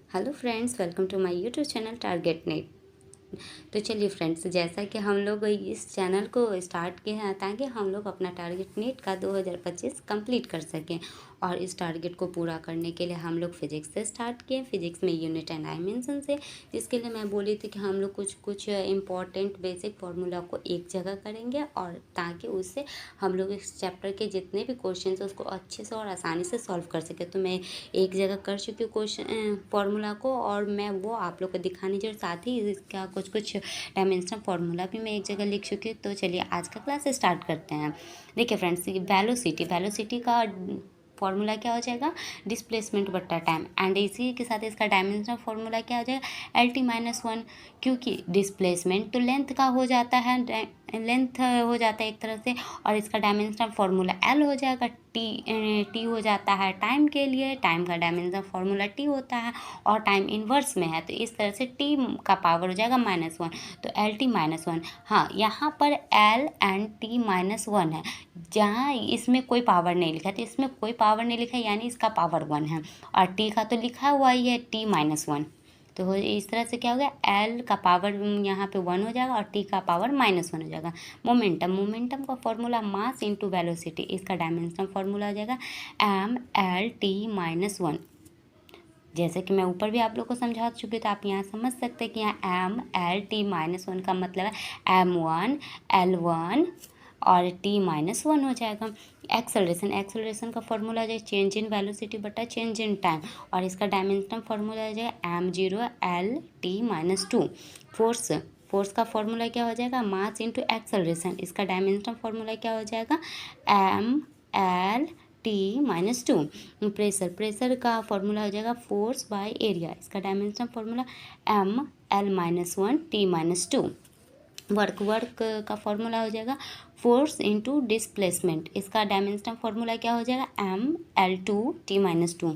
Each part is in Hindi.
Hello friends, welcome to my YouTube channel Target NET. तो चलिए फ्रेंड्स, जैसा कि हम लोग इस चैनल को स्टार्ट किए हैं ताकि हम लोग अपना टारगेट नेट का 2025 कंप्लीट कर सकें। और इस टारगेट को पूरा करने के लिए हम लोग फिजिक्स से स्टार्ट किए, फिजिक्स में यूनिट एंड डायमेंशन से, जिसके लिए मैं बोली थी कि हम लोग कुछ कुछ इम्पॉर्टेंट बेसिक फार्मूला को एक जगह करेंगे और ताकि उससे हम लोग इस चैप्टर के जितने भी क्वेश्चन हैं उसको अच्छे से और आसानी से सॉल्व कर सके। तो मैं एक जगह कर चुकी हूँ क्वेश्चन फार्मूला को, और मैं वो आप लोग को दिखानी चाहिए। साथ ही इसका कुछ कुछ डायमेंशनल फार्मूला भी मैं एक जगह लिख चुकी हूँ। तो चलिए आज का क्लास स्टार्ट करते हैं। देखिए फ्रेंड्स, वेलोसिटी का फॉर्मूला क्या हो जाएगा, डिस्प्लेसमेंट बट्टा टाइम, एंड इसी के साथ इसका डायमेंशनल फॉर्मूला क्या हो जाएगा, LT-1, क्योंकि डिस्प्लेसमेंट तो लेंथ का हो जाता है, लेंथ हो जाता है एक तरह से, और इसका डायमेंशनल फार्मूला L हो जाएगा। टी हो जाता है टाइम के लिए, टाइम का डायमेंशनल फार्मूला टी होता है और टाइम इन्वर्स में है, तो इस तरह से टी का पावर हो जाएगा -1, तो LT-1। हाँ, यहाँ पर L एंड T-1 है, जहाँ इसमें कोई पावर नहीं लिखा, तो इसमें कोई पावर नहीं लिखा यानी इसका पावर 1 है, और टी का तो लिखा हुआ ही है T-1। तो इस तरह से क्या हो गया, L का पावर यहाँ पे 1 हो जाएगा और T का पावर -1 हो जाएगा। मोमेंटम का फॉर्मूला मास इंटू वेलोसिटी, इसका डायमेंशनल फॉर्मूला हो जाएगा MLT-1। जैसे कि मैं ऊपर भी आप लोग को समझा चुकी, तो आप यहाँ समझ सकते हैं कि यहाँ MLT-1 का मतलब है M1 L1 और T-1 हो जाएगा। एक्सेलरेशन का फॉर्मूला हो जाएगा चेंज इन वेलोसिटी बटा चेंज इन टाइम, और इसका डायमेंशनल फॉर्मूला हो जाएगा M0 LT-2। फोर्स का फॉर्मूला क्या हो जाएगा, मास इंटू एक्सेलरेशन, इसका डायमेंशनल फॉर्मूला क्या हो जाएगा, ML T-2। प्रेशर का फॉर्मूला हो जाएगा फोर्स बाय एरिया, इसका dimensional formula ML-1 T-2। Work का फॉर्मूला हो जाएगा फोर्स इंटू डिस्प्लेसमेंट, इसका डायमेंशनल फॉर्मूला क्या हो जाएगा ML2 T-2।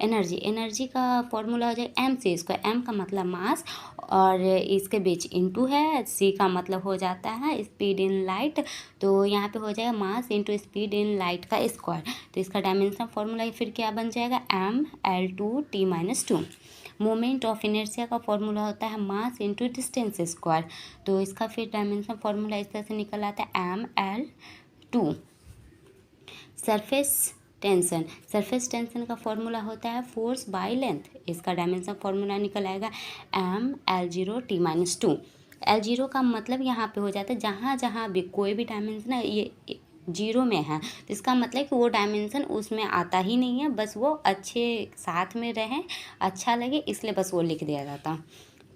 एनर्जी का फॉर्मूला हो जाएगा MC², M का मतलब मास और इसके बीच इंटू है, C का मतलब हो जाता है स्पीड इन लाइट, तो यहाँ पे हो जाएगा mass into speed in light का स्क्वायर, तो इसका डायमेंशनल फॉर्मूला फिर क्या बन जाएगा ML2 T-2। Moment of inertia का फॉर्मूला होता है मास इंटू डिस्टेंस स्क्वायर, तो इसका फिर डायमेंशन फॉर्मूला इस तरह से निकल आता है ML2। सरफेस टेंशन का फॉर्मूला होता है फोर्स बाय लेंथ, इसका डायमेंशन फॉर्मूला निकल आएगा ML0 T-2। L0 का मतलब यहाँ पे हो जाता है जहाँ जहाँ भी कोई भी डायमेंशन है ये जीरो में है, तो इसका मतलब कि वो डायमेंशन उसमें आता ही नहीं है, बस वो अच्छे साथ में रहें, अच्छा लगे, इसलिए बस वो लिख दिया जाता।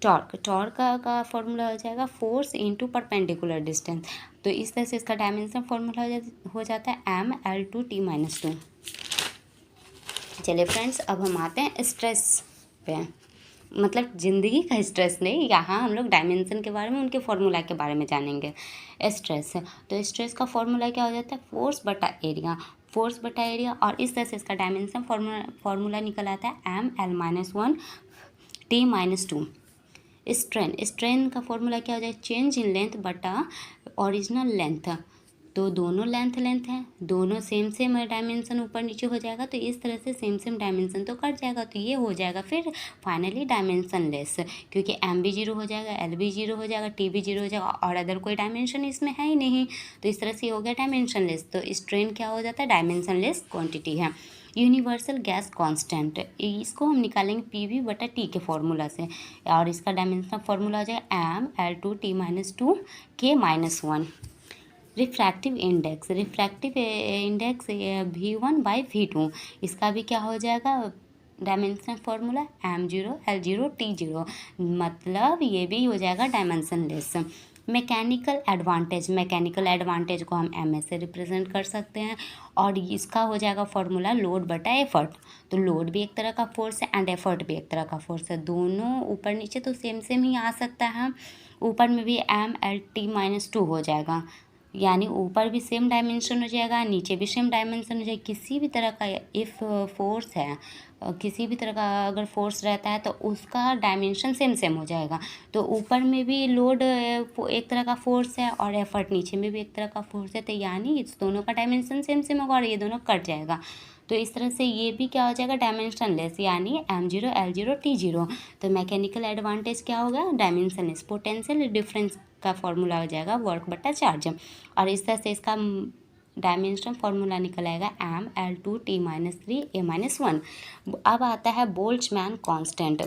टॉर्क का फॉर्मूला हो जाएगा फोर्स इंटू परपेंडिकुलर डिस्टेंस, तो इस तरह से इसका डायमेंशन फॉर्मूला हो जाता है ML2 T-2। चलिए फ्रेंड्स, अब हम आते हैं स्ट्रेस पे, मतलब ज़िंदगी का स्ट्रेस नहीं, यहाँ हम लोग डायमेंशन के बारे में, उनके फॉर्मूला के बारे में जानेंगे। स्ट्रेस, तो स्ट्रेस का फॉर्मूला क्या हो जाता है फोर्स बटा एरिया, और इस तरह से इसका डायमेंशन फॉर्मूला निकल आता है ML-1 T-2। स्ट्रेन का फॉर्मूला क्या हो जाएगा चेंज इन लेंथ बटा ओरिजिनल लेंथ, तो दोनों लेंथ हैं, दोनों सेम डायमेंशन ऊपर नीचे हो जाएगा, तो इस तरह से सेम डायमेंशन तो कट जाएगा, तो ये हो जाएगा फिर फाइनली डायमेंशन लेस, क्योंकि M भी 0 हो जाएगा, L भी 0 हो जाएगा, T भी 0 हो जाएगा, और अदर कोई डायमेंशन इसमें है ही नहीं, तो इस तरह से हो गया डायमेंशन लेस। तो स्ट्रेन क्या हो जाता है, डायमेंशन लेस क्वान्टिटी है। यूनिवर्सल गैस कांस्टेंट, इसको हम निकालेंगे PV बटा T के फॉर्मूला से, और इसका डायमेंशनल फॉर्मूला हो जाएगा ML2 T-2 K-1। Refractive index V1/V2, इसका भी क्या हो जाएगा dimensional formula M0 L0 T0, मतलब ये भी हो जाएगा डायमेंशन लेस। मैकेनिकल एडवांटेज को हम MS से रिप्रेजेंट कर सकते हैं, और इसका हो जाएगा फॉर्मूला लोड बटा एफर्ट, तो लोड भी एक तरह का फोर्स है एंड एफर्ट भी एक तरह का फोर्स है, दोनों ऊपर नीचे तो सेम ही आ सकता है, ऊपर में भी MLT-2 हो जाएगा, यानी ऊपर भी सेम डायमेंशन हो जाएगा, नीचे भी सेम डायमेंशन हो जाएगा। किसी भी तरह का इफ़ फोर्स है, किसी भी तरह का अगर फोर्स रहता है तो उसका डायमेंशन सेम हो जाएगा, तो ऊपर में भी लोड एक तरह का फोर्स है और एफर्ट नीचे में भी एक तरह का फोर्स है, तो यानी इस दोनों का डायमेंशन सेम होगा और ये दोनों कट जाएगा, तो इस तरह से ये भी क्या हो जाएगा, डायमेंशनलेस, यानी m0 l0 t0। तो मैकेनिकल एडवांटेज क्या होगा, डायमेंशनलेस। पोटेंशियल डिफरेंस का फॉर्मूला हो जाएगा वर्क बटा चार्ज। और इस तरह से इसका डायमेंशन फॉर्मूला निकल आएगा m(l2t-3a-1). अब आता है बोल्ट्जमैन कांस्टेंट।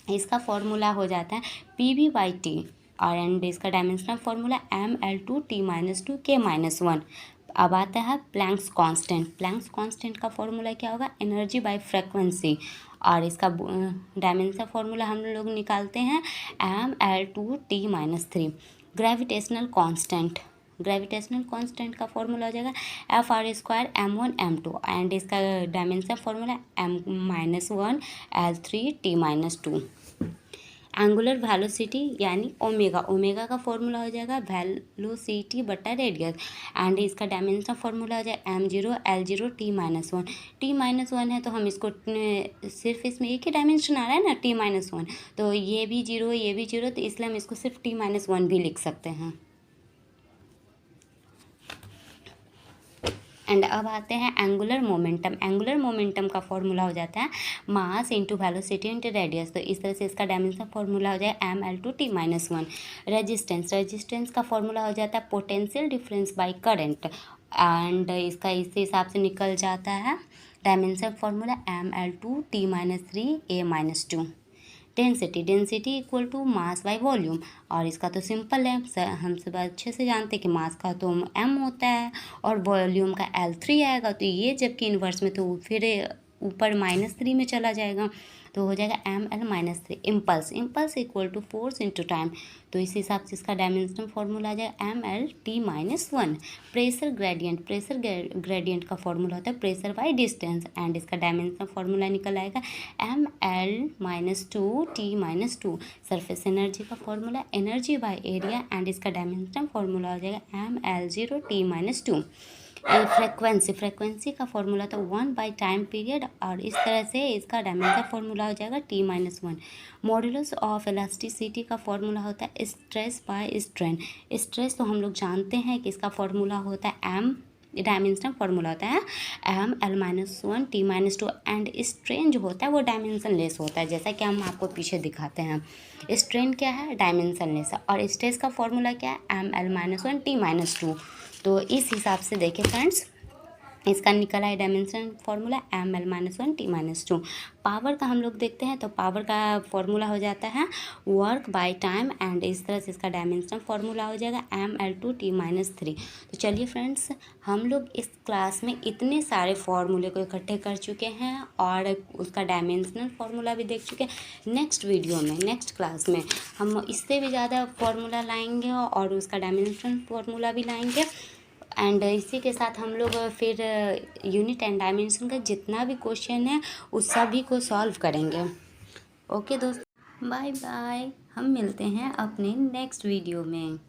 इसका फॉर्मूला हो जाता है pv/t, और एंड इसका डायमेंशनल फॉर्मूला m(l2t-2k-1). अब आता है प्लैंक्स कांस्टेंट। प्लैंक्स कांस्टेंट का फॉर्मूला क्या होगा, एनर्जी बाय फ्रीक्वेंसी, और इसका डायमेंशनल फॉर्मूला हम लोग निकालते हैं m(l2t-3). Gravitational constant. Gravitational constant का फॉर्मूला हो जाएगा Fr² m1m2, एंड इसका dimensional formula m-1 l3t-2। Angular velocity यानी ओमेगा। ओमेगा का फॉर्मूला हो जाएगा वेलोसिटी बटा रेडियस, एंड इसका डायमेंशनल फॉर्मूला हो जाएगा m0 l0 t-1। t-1 है तो हम इसको सिर्फ इसमें एक ही डायमेंशन आ रहा है ना, t-1, तो ये भी जीरो ये भी जीरो, तो इसलिए हम इसको सिर्फ t-1 भी लिख सकते हैं। एंड अब आते हैं एंगुलर मोमेंटम। एंगुलर मोमेंटम का फॉर्मूला हो जाता है mass into velocity into radius. तो इस तरह से इसका डायमेंशन फॉर्मूला हो जाए m(l2t-1). रेजिस्टेंस। रेजिस्टेंस का फॉर्मूला हो जाता है potential difference by current, and इसका इस हिसाब से निकल जाता है dimension formula m(l2t-3a-2). Density. Density equal to mass by volume, और इसका तो सिंपल है, हम सब अच्छे से जानते हैं कि मास का तो m होता है और वॉल्यूम का L3 आएगा। तो ये जबकि इन्वर्स में तो फिर ऊपर -3 में चला जाएगा, तो हो जाएगा ml-3। Impulse. Impulse equal to force into time, तो इस हिसाब से इसका डायमेंशनल फॉर्मूला आ जाएगा ml(t-1). Pressure gradient. Pressure gradient का फॉर्मूला होता है प्रेशर बाय डिस्टेंस, एंड इसका डायमेंशनल फॉर्मूला निकल आएगा ml-2t-2। सरफेस एनर्जी का formula energy by area, and इसका डायमेंशनल फॉर्मूला हो जाएगा ml0t-2। फ्रेक्वेंसी। फ्रेक्वेंसी का फॉर्मूला तो 1 टाइम पीरियड, और इस तरह से इसका डायमेंशन फॉर्मूला हो जाएगा t-1। मॉडुलस ऑफ इलास्टिसिटी का फॉर्मूला होता है स्ट्रेस बाय स्ट्रेन। स्ट्रेस तो हम लोग जानते हैं कि इसका फॉर्मूला होता है m, डायमेंशनल फॉर्मूला होता है m(l-1 t-2), एंड स्ट्रेन जो होता है वो डायमेंशन लेस होता है, जैसा कि हम आपको पीछे दिखाते हैं। स्ट्रेन क्या है, डायमेंशन लेस है, और स्ट्रेस का फॉर्मूला क्या है m(l-1 t-2). तो इस हिसाब से देखिए फ्रेंड्स, इसका निकला है dimension formula ml-1 t-2। Power का हम लोग देखते हैं, तो पावर का फॉर्मूला हो जाता है वर्क बाय टाइम, एंड इस तरह से इसका डायमेंशन फॉर्मूला हो जाएगा ml2t-3। तो चलिए फ्रेंड्स, हम लोग इस क्लास में इतने सारे फॉर्मूले को इकट्ठे कर चुके हैं और उसका डायमेंशनल फॉर्मूला भी देख चुके हैं। नेक्स्ट वीडियो में, नेक्स्ट क्लास में हम इससे भी ज़्यादा फॉर्मूला लाएंगे और उसका डायमेंशन फॉर्मूला भी लाएंगे, एंड इसी के साथ हम लोग फिर यूनिट एंड डायमेंशन का जितना भी क्वेश्चन है उस सभी को सॉल्व करेंगे। ओके दोस्तों, बाय बाय, हम मिलते हैं अपने नेक्स्ट वीडियो में।